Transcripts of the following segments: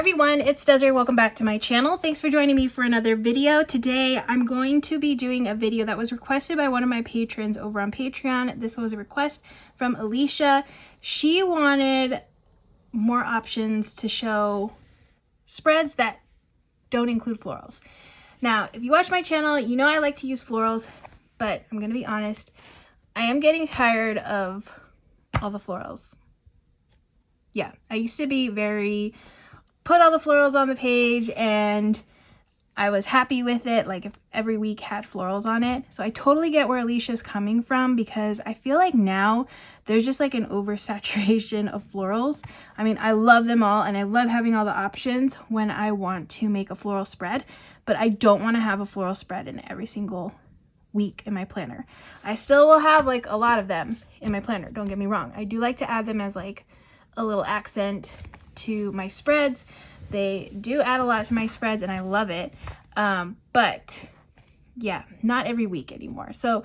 everyone, it's Desiree. Welcome back to my channel. Thanks for joining me for another video. Today I'm going to be doing a video that was requested by one of my patrons over on Patreon. This was a request from Elisha. She wanted more options to show spreads that don't include florals. Now, if you watch my channel, you know I like to use florals, but I'm gonna be honest, I am getting tired of all the florals. Yeah, I used to be very put all the florals on the page and I was happy with it, like if every week had florals on it. So I totally get where Elisha's coming from, because I feel like now there's just like an oversaturation of florals. I mean, I love them all and I love having all the options when I want to make a floral spread, but I don't want to have a floral spread in every single week in my planner. I still will have like a lot of them in my planner, don't get me wrong. I do like to add them as like a little accent to my spreads. They do add a lot to my spreads and I love it, but yeah, not every week anymore. So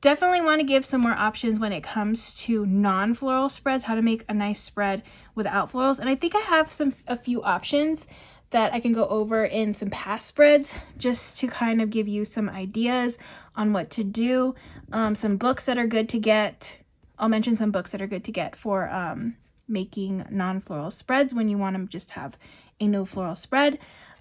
definitely want to give some more options when it comes to non-floral spreads, how to make a nice spread without florals. And I think I have a few options that I can go over in some past spreads just to kind of give you some ideas on what to do. Some books that are good to get. I'll mention some books that are good to get for making non-floral spreads when you want to just have a no floral spread.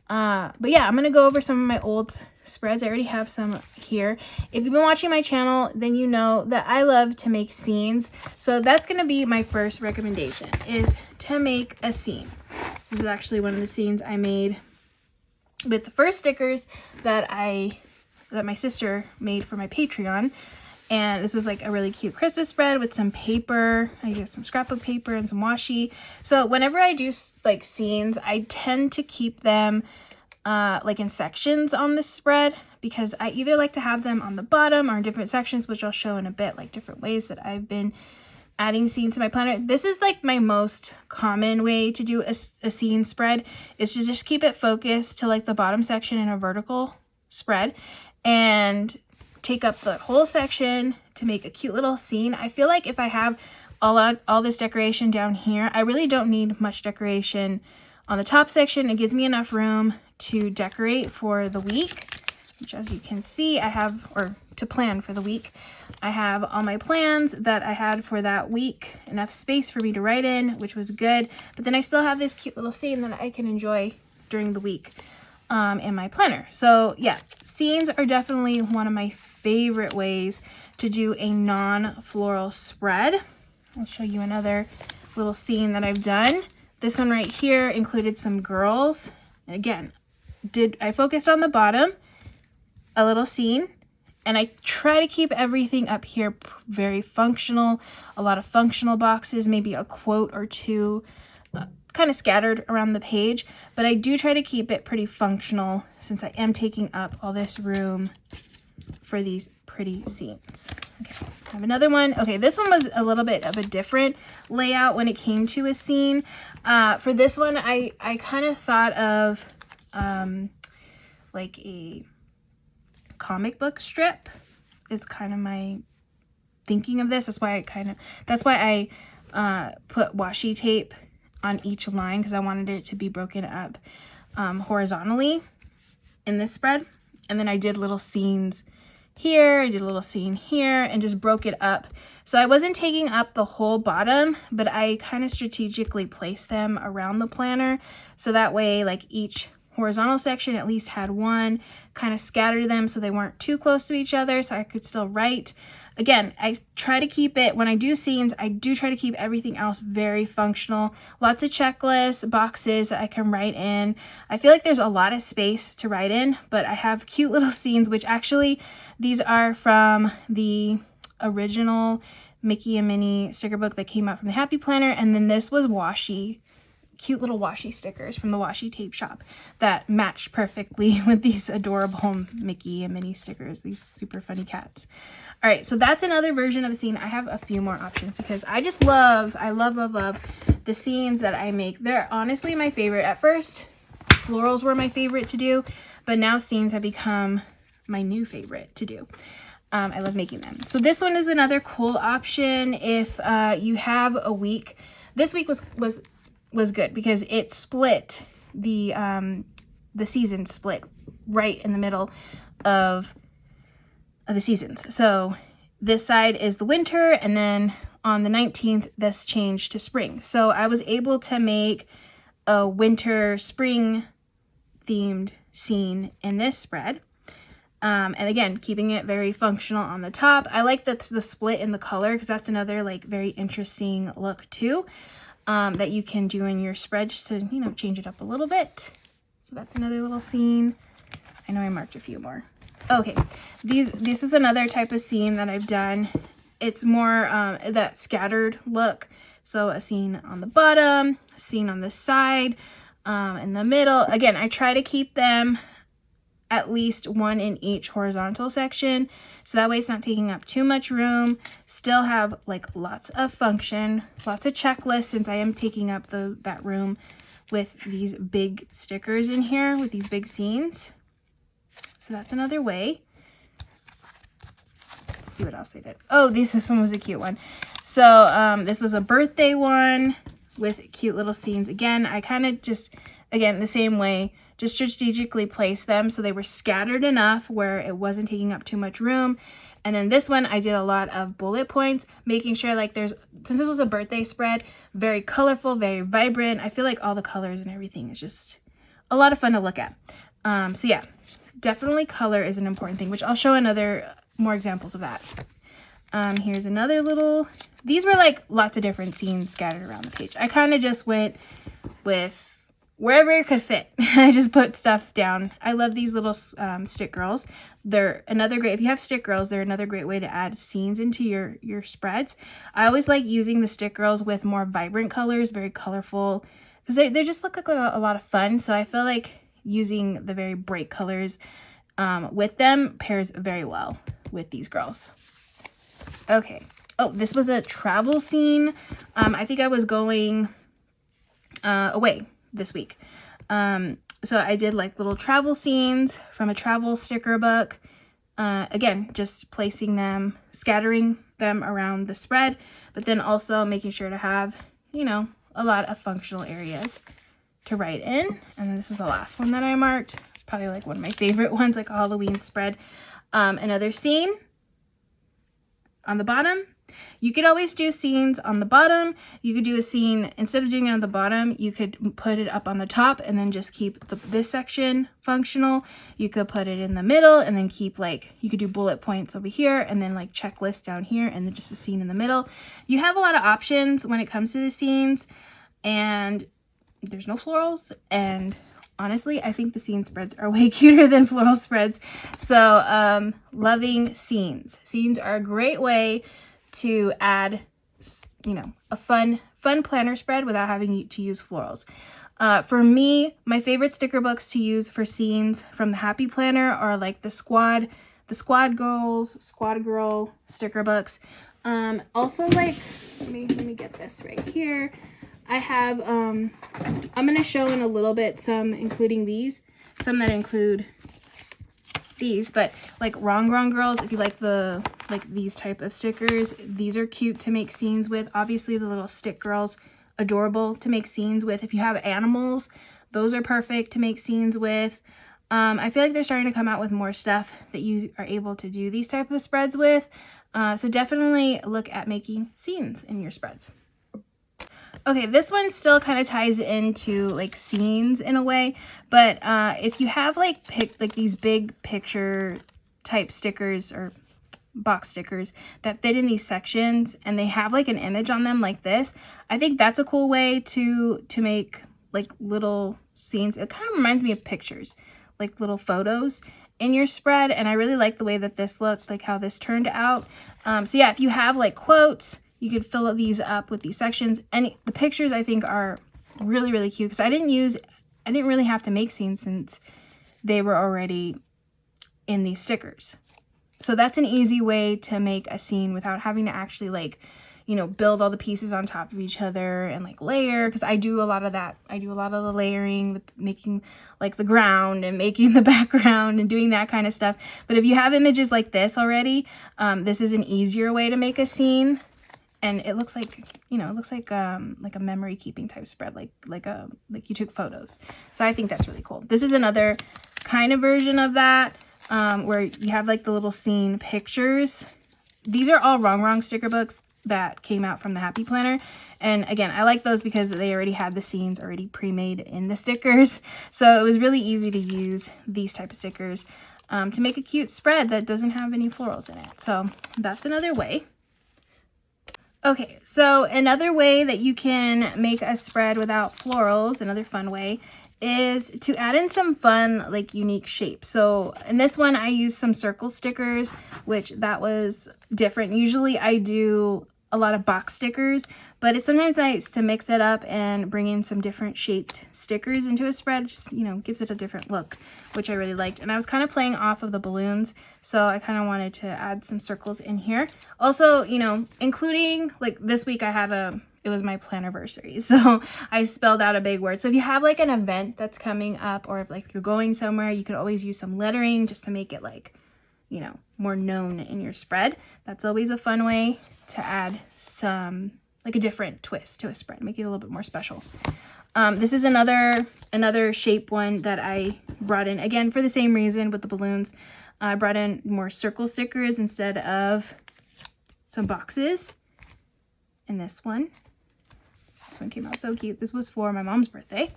But yeah, I'm going to go over some of my old spreads. I already have some here. If you've been watching my channel, then you know that I love to make scenes. So that's going to be my first recommendation, is to make a scene. This is actually one of the scenes I made with the first stickers that my sister made for my Patreon. And this was like a really cute Christmas spread with some paper. I used some scrapbook paper and some washi. So whenever I do like scenes, I tend to keep them like in sections on the spread, because I either like to have them on the bottom or in different sections, which I'll show in a bit, like different ways that I've been adding scenes to my planner. This is like my most common way to do a scene spread, is to just keep it focused to like the bottom section in a vertical spread and take up the whole section to make a cute little scene. I feel like if I have all this decoration down here, I really don't need much decoration on the top section. It gives me enough room to decorate for the week, which, as you can see, I have, or to plan for the week. I have all my plans that I had for that week, enough space for me to write in, which was good. But then I still have this cute little scene that I can enjoy during the week in my planner. So yeah, scenes are definitely one of my favorite ways to do a non-floral spread. I'll show you another little scene that I've done. This one right here included some girls. And again, I focused on the bottom, a little scene, and I try to keep everything up here very functional. A lot of functional boxes, maybe a quote or two kind of scattered around the page, but I do try to keep it pretty functional since I am taking up all this room for these pretty scenes. Okay, I have another one. Okay, this one was a little bit of a different layout when it came to a scene. For this one, I kind of thought of like a comic book strip is kind of my thinking of this. That's why I put washi tape on each line, because I wanted it to be broken up horizontally in this spread. And then I did little scenes here, I did a little scene here, and just broke it up. So I wasn't taking up the whole bottom, but I kind of strategically placed them around the planner. So that way, like each horizontal section at least had one, kind of scattered them so they weren't too close to each other, so I could still write. Again, I try to keep it, when I do scenes, I do try to keep everything else very functional. Lots of checklists, boxes that I can write in. I feel like there's a lot of space to write in, but I have cute little scenes, which actually, these are from the original Mickey and Minnie sticker book that came out from the Happy Planner, and then this was washi, cute little washi stickers from the washi tape shop that matched perfectly with these adorable Mickey and Minnie stickers, these super funny cats. All right, so that's another version of a scene. I have a few more options because I love the scenes that I make. They're honestly my favorite. At first, florals were my favorite to do, but now scenes have become my new favorite to do. I love making them. So this one is another cool option if you have a week. This week was good because it split the season split right in the middle of the seasons. So this side is the winter, and then on the 19th, this changed to spring. So I was able to make a winter spring themed scene in this spread. And again, keeping it very functional on the top. I like the split in the color, because that's another like very interesting look too, that you can do in your spread just to, you know, change it up a little bit. So that's another little scene. I know I marked a few more. Okay, this is another type of scene that I've done. It's more that scattered look. So a scene on the bottom, a scene on the side, in the middle. Again, I try to keep them at least one in each horizontal section, so that way it's not taking up too much room. Still have like lots of function, lots of checklists, since I am taking up that room with these big stickers in here with these big scenes. So that's another way. Let's see what else I did. Oh, this one was a cute one. So this was a birthday one with cute little scenes. Again, I kind of just, again, the same way, just strategically placed them so they were scattered enough where it wasn't taking up too much room. And then this one, I did a lot of bullet points, making sure like since this was a birthday spread, very colorful, very vibrant. I feel like all the colors and everything is just a lot of fun to look at. So yeah, definitely color is an important thing, which I'll show more examples of that. Here's another little, these were like lots of different scenes scattered around the page. I kind of just went with wherever it could fit. I just put stuff down. I love these little stick girls. They're another great, if you have stick girls, they're another great way to add scenes into your spreads. I always like using the stick girls with more vibrant colors, very colorful, because they just look like a lot of fun. So I feel like using the very bright colors with them pairs very well with these girls. Okay. Oh, this was a travel scene. I think I was going away this week. So I did like little travel scenes from a travel sticker book. Again, just placing them, scattering them around the spread, but then also making sure to have, you know, a lot of functional areas to write in. And then this is the last one that I marked. It's probably like one of my favorite ones, like a Halloween spread. Another scene on the bottom. You could always do scenes on the bottom. You could do a scene, instead of doing it on the bottom, you could put it up on the top and then just keep this section functional. You could put it in the middle and then keep like, you could do bullet points over here and then like checklist down here and then just a scene in the middle. You have a lot of options when it comes to the scenes, and there's no florals, and honestly, I think the scene spreads are way cuter than floral spreads. So loving scenes. Scenes are a great way to add, you know, a fun planner spread without having to use florals. For me, my favorite sticker books to use for scenes from the Happy Planner are like the Squad Girl sticker books. Also, like, let me get this right here. I have, I'm going to show in a little bit some that include these, but like Wrong Girls, if you like these type of stickers, these are cute to make scenes with. Obviously the little stick girls, adorable to make scenes with. If you have animals, those are perfect to make scenes with. I feel like they're starting to come out with more stuff that you are able to do these type of spreads with. So definitely look at making scenes in your spreads. Okay, this one still kind of ties into like scenes in a way, but if you have like these big picture type stickers or box stickers that fit in these sections and they have like an image on them like this, I think that's a cool way to make like little scenes. It kind of reminds me of pictures, like little photos in your spread, and I really like the way that this looked, like how this turned out. So yeah, if you have like quotes, you could fill these up with these sections. And the pictures I think are really, really cute, because I didn't really have to make scenes since they were already in these stickers. So that's an easy way to make a scene without having to actually like, you know, build all the pieces on top of each other and like layer, because I do a lot of that. I do a lot of the layering, making like the ground and making the background and doing that kind of stuff. But if you have images like this already, this is an easier way to make a scene. and it looks like, you know, it looks like a memory keeping type spread, like you took photos. So I think that's really cool. This is another kind of version of that, where you have like the little scene pictures. These are all Wrong sticker books that came out from the Happy Planner. And again, I like those because they already had the scenes already pre-made in the stickers. So it was really easy to use these type of stickers to make a cute spread that doesn't have any florals in it. So that's another way. Okay, so another way that you can make a spread without florals, another fun way, is to add in some fun, like, unique shapes. So in this one, I used some circle stickers, which that was different. Usually I do a lot of box stickers, but it's sometimes nice to mix it up and bring in some different shaped stickers into a spread. Just, you know, gives it a different look, which I really liked. And I was kind of playing off of the balloons, so I kind of wanted to add some circles in here. Also, you know, including, like, this week I had it was my planiversary, so I spelled out a big word. So if you have like an event that's coming up, or if like you're going somewhere, you could always use some lettering just to make it, like, you know, more known in your spread. That's always a fun way to add some, like, a different twist to a spread, make it a little bit more special. This is another shape one that I brought in, again, for the same reason with the balloons. I brought in more circle stickers instead of some boxes. And this one came out so cute. This was for my mom's birthday.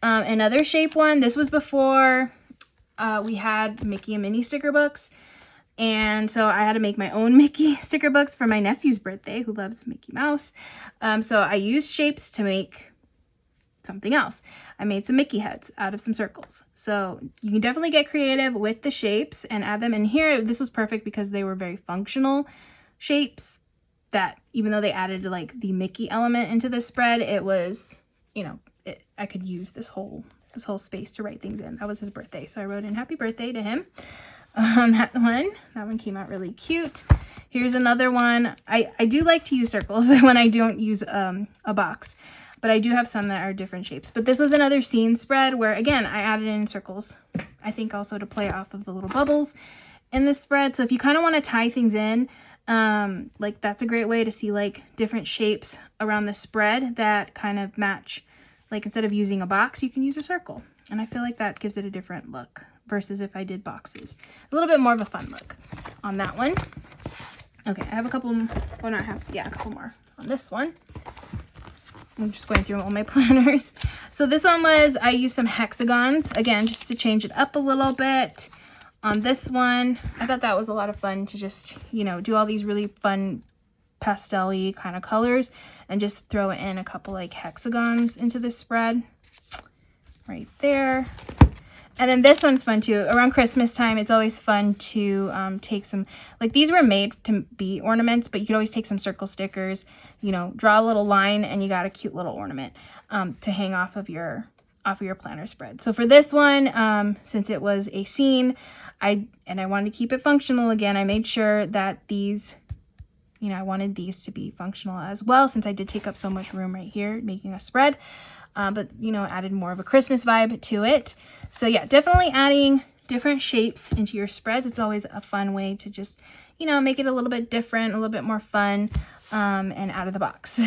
Another shape one, this was before we had Mickey and Minnie sticker books. And so I had to make my own Mickey sticker books for my nephew's birthday, who loves Mickey Mouse. So I used shapes to make something else. I made some Mickey heads out of some circles. So you can definitely get creative with the shapes and add them in here. This was perfect because they were very functional shapes that, even though they added like the Mickey element into the spread, it was, you know, I could use this whole space to write things in. That was his birthday, so I wrote in happy birthday to him. That one came out really cute. Here's another one. I do like to use circles when I don't use a box, but I do have some that are different shapes. But this was another scene spread where, again, I added in circles, I think also to play off of the little bubbles in the spread. So if you kind of want to tie things in, like, that's a great way to see like different shapes around the spread that kind of match. Like, instead of using a box, you can use a circle. And I feel like that gives it a different look versus if I did boxes. A little bit more of a fun look on that one. Okay, I have a couple, well, not half, yeah, a couple more on this one. I'm just going through all my planners. So this one was, I used some hexagons, again, just to change it up a little bit. On this one, I thought that was a lot of fun to just, you know, do all these really fun pastel-y kind of colors and just throw in a couple like hexagons into the spread right there. And then this one's fun too. Around Christmas time, it's always fun to take some, like, these were made to be ornaments, but you could always take some circle stickers, you know, draw a little line, and you got a cute little ornament to hang off of your planner spread. So for this one, since it was a scene, I wanted to keep it functional again, I made sure that these, you know, I wanted these to be functional as well, since I did take up so much room right here making a spread. But, you know, added more of a Christmas vibe to it. So yeah, definitely adding different shapes into your spreads. It's always a fun way to just, you know, make it a little bit different, a little bit more fun, and out of the box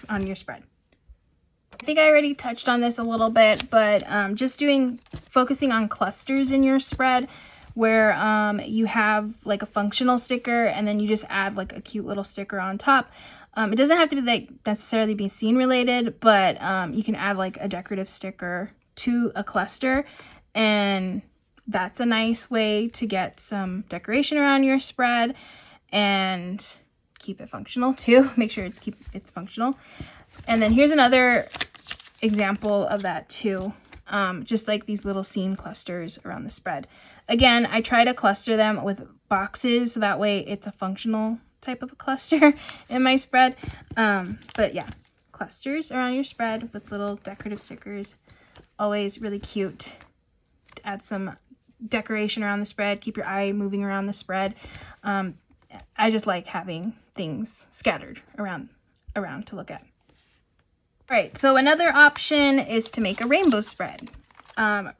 on your spread. I think I already touched on this a little bit, but just focusing on clusters in your spread, where you have like a functional sticker and then you just add like a cute little sticker on top. It doesn't have to be like necessarily be scene related, but you can add like a decorative sticker to a cluster, and that's a nice way to get some decoration around your spread and keep it functional too. Make sure it's functional. And then here's another example of that too. Just like these little scene clusters around the spread. Again, I try to cluster them with boxes, so that way it's a functional type of a cluster in my spread. But yeah, clusters around your spread with little decorative stickers, always really cute. Add some decoration around the spread, keep your eye moving around the spread. I just like having things scattered around to look at. All right, so another option is to make a rainbow spread.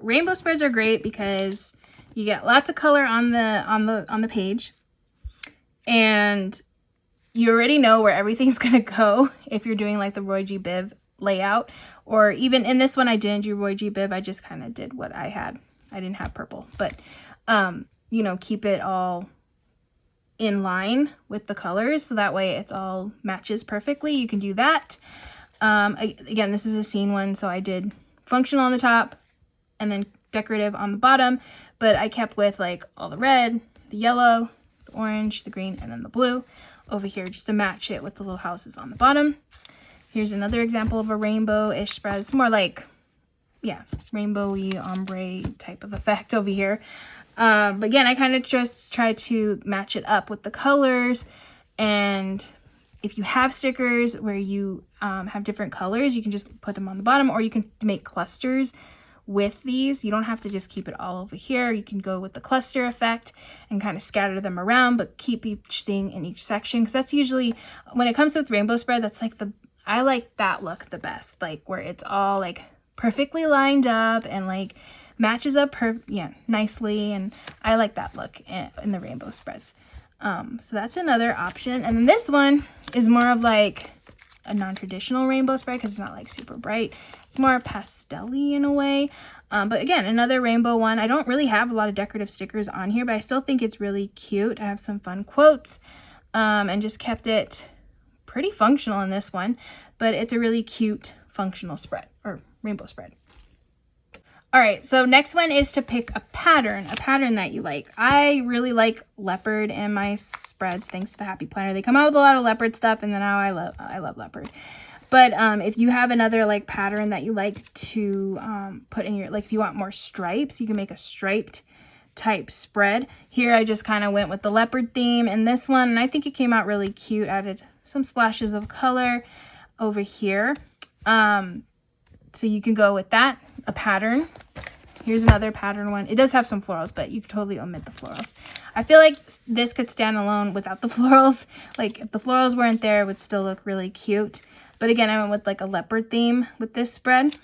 Rainbow spreads are great because you get lots of color on the page, and you already know where everything's gonna go if you're doing like the Roy G. Biv layout, or even in this one I didn't do Roy G. Biv, I just kind of did what I had. I didn't have purple, but you know, keep it all in line with the colors so that way it's all matches perfectly. You can do that. Again, this is a scene one, so I did functional on the top and then decorative on the bottom, but I kept with like all the red, the yellow, the orange, the green, and then the blue over here just to match it with the little houses on the bottom. Here's another example of a rainbow-ish spread. It's more like, yeah, rainbowy ombre type of effect over here. But again, I kind of just try to match it up with the colors. And if you have stickers where you have different colors, you can just put them on the bottom, or you can make clusters with these. You don't have to just keep it all over here. You can go with the cluster effect and kind of scatter them around, but keep each thing in each section, because that's usually, when it comes with rainbow spread, that's like I like that look the best, like where it's all like perfectly lined up and like matches up nicely, and I like that look in the rainbow spreads. So that's another option. And then this one is more of like a non-traditional rainbow spread because it's not like super bright. It's more pastel-y in a way. But again, another rainbow one. I don't really have a lot of decorative stickers on here, but I still think it's really cute. I have some fun quotes and just kept it pretty functional in this one, but it's a really cute functional spread or rainbow spread. All right, so next one is to pick a pattern that you like. I really like leopard in my spreads, thanks to the Happy Planner. They come out with a lot of leopard stuff, and then now I love leopard. But if you have another like pattern that you like to put in your, like if you want more stripes, you can make a striped type spread. Here I just kind of went with the leopard theme in this one, and I think it came out really cute. Added some splashes of color over here. So you can go with that, a pattern. Here's another pattern one. It does have some florals, but you could totally omit the florals. I feel like this could stand alone without the florals. Like if the florals weren't there, it would still look really cute. But again, I went with like a leopard theme with this spread.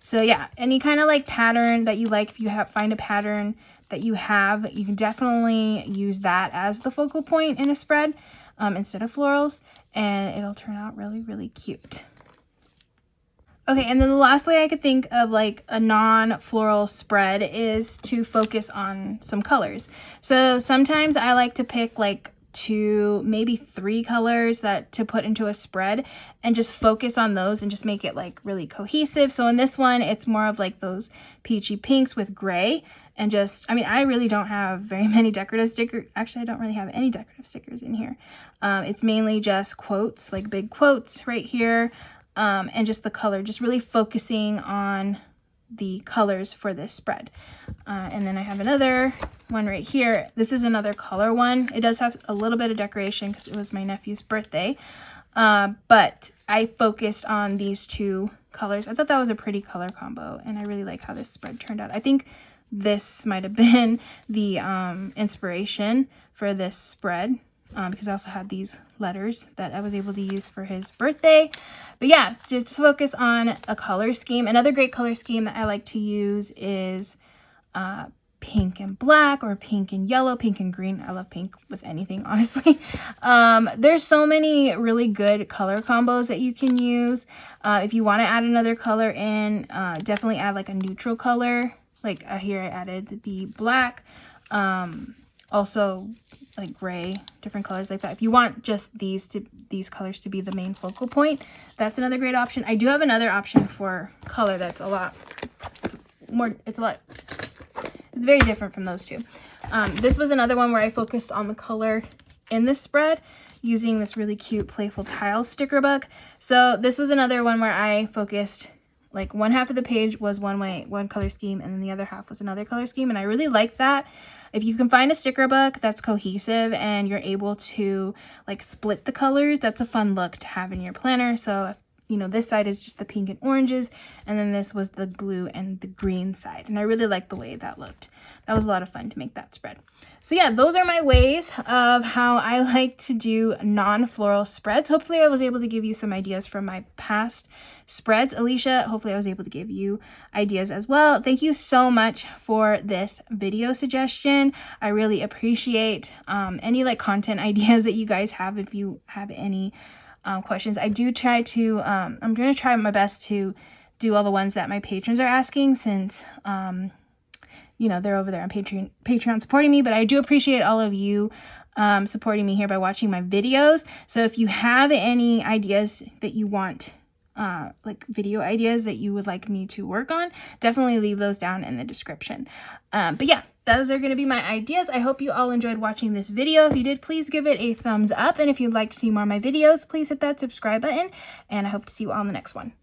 So yeah, any kind of like pattern that you like, if you find a pattern that you have, you can definitely use that as the focal point in a spread instead of florals, and it'll turn out really, really cute. Okay, and then the last way I could think of like a non-floral spread is to focus on some colors. So sometimes I like to pick like 2, maybe 3 colors to put into a spread and just focus on those and just make it like really cohesive. So in this one, it's more of like those peachy pinks with gray, and just, I mean, I really don't have very many decorative stickers. Actually, I don't really have any decorative stickers in here. It's mainly just quotes, like big quotes right here. And just the color, just really focusing on the colors for this spread. And then I have another one right here. This is another color one. It does have a little bit of decoration because it was my nephew's birthday. But I focused on these 2 colors. I thought that was a pretty color combo, and I really like how this spread turned out. I think this might have been the inspiration for this spread. Because I also had these letters that I was able to use for his birthday. But yeah, just focus on a color scheme. Another great color scheme that I like to use is pink and black, or pink and yellow, pink and green. I love pink with anything, honestly. There's so many really good color combos that you can use. If you want to add another color in, definitely add like a neutral color. Like here I added the black. Also like gray, different colors like that. If you want just these colors to be the main focal point, that's another great option. I do have another option for color that's it's very different from those 2. This was another one where I focused on the color in this spread using this really cute playful tile sticker book. So this was another one where I focused, like one half of the page was one color scheme, and then the other half was another color scheme, and I really like that. If you can find a sticker book that's cohesive and you're able to like split the colors, that's a fun look to have in your planner. So you know, this side is just the pink and oranges, and then this was the blue and the green side. And I really liked the way that looked. That was a lot of fun to make that spread. So yeah, those are my ways of how I like to do non-floral spreads. Hopefully I was able to give you some ideas from my past spreads. Elisha, hopefully I was able to give you ideas as well. Thank you so much for this video suggestion. I really appreciate any like content ideas that you guys have. If you have any questions, I do try to, I'm going to try my best to do all the ones that my patrons are asking, since, you know, they're over there on Patreon supporting me, but I do appreciate all of you supporting me here by watching my videos. So if you have any ideas that you want, like video ideas that you would like me to work on, definitely leave those down in the description. But yeah, those are going to be my ideas. I hope you all enjoyed watching this video. If you did, please give it a thumbs up. And if you'd like to see more of my videos, please hit that subscribe button. And I hope to see you all in the next one.